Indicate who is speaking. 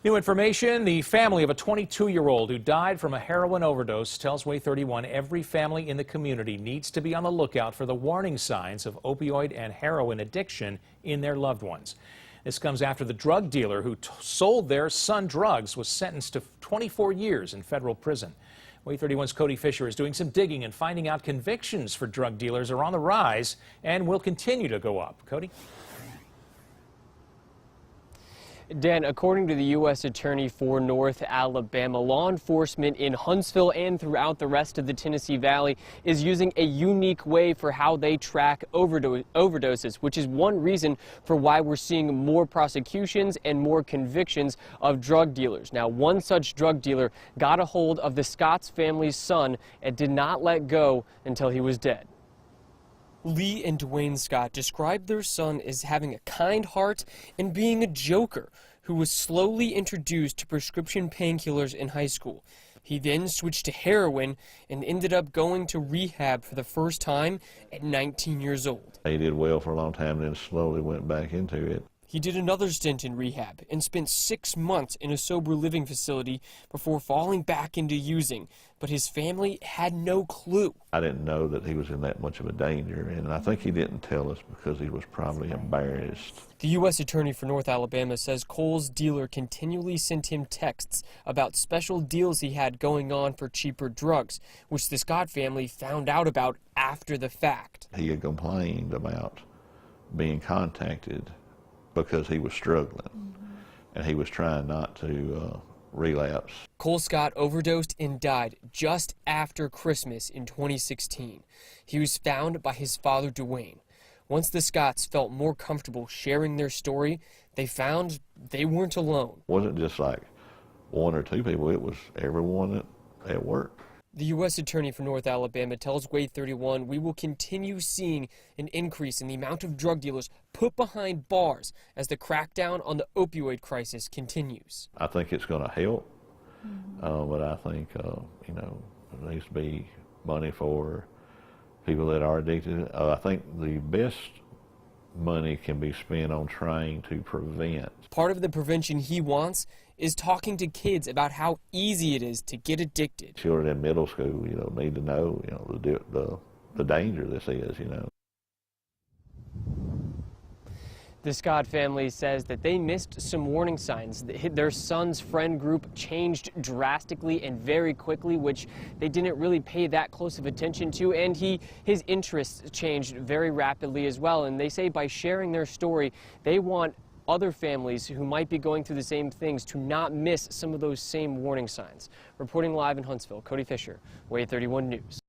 Speaker 1: New information, the family of a 22-year-old who died from a heroin overdose tells Way 31 every family in the community needs to be on the lookout for the warning signs of opioid and heroin addiction in their loved ones. This comes after the drug dealer who sold their son drugs was sentenced to 24 years in federal prison. Way 31's Cody Fisher is doing some digging and finding out convictions for drug dealers are on the rise and will continue to go up. Cody?
Speaker 2: Dan, according to the U.S. Attorney for North Alabama, law enforcement in Huntsville and throughout the rest of the Tennessee Valley is using a unique way for how they track overdoses, which is one reason for why we're seeing more prosecutions and more convictions of drug dealers. Now, one such drug dealer got a hold of the Scott's family's son and did not let go until he was dead. Lee and Dwayne Scott described their son as having a kind heart and being a joker who was slowly introduced to prescription painkillers in high school. He then switched to heroin and ended up going to rehab for the first time at 19 years old.
Speaker 3: He did well for a long time, then slowly went back into it.
Speaker 2: He did another stint in rehab and spent 6 months in a sober living facility before falling back into using, but his family had no clue.
Speaker 3: I didn't know that he was in that much of a danger, and I think he didn't tell us because he was probably embarrassed.
Speaker 2: The U.S. Attorney for North Alabama says Cole's dealer continually sent him texts about special deals he had going on for cheaper drugs, which the Scott family found out about after the fact.
Speaker 3: He had complained about being contacted because he was struggling, and he was trying not to relapse.
Speaker 2: Cole Scott overdosed and died just after Christmas in 2016. He was found by his father, Dwayne. Once the Scotts felt more comfortable sharing their story, they found they weren't alone.
Speaker 3: It wasn't just like one or two people, it was everyone at work.
Speaker 2: The U.S. Attorney for North Alabama tells Way 31 we will continue seeing an increase in the amount of drug dealers put behind bars as the crackdown on the opioid crisis continues.
Speaker 3: I think it's going to help, but I think, there needs to be money for people that are addicted. I think the best money can be spent on trying to prevent.
Speaker 2: Part of the prevention he wants is talking to kids about how easy it is to get addicted.
Speaker 3: Children in middle school, need to know, the danger this is,
Speaker 2: The Scott family says that they missed some warning signs. Their son's friend group changed drastically and very quickly, which they didn't really pay that close of attention to, and his interests changed very rapidly as well. And they say by sharing their story, they want other families who might be going through the same things to not miss some of those same warning signs. Reporting live in Huntsville, Cody Fisher, Way 31 News.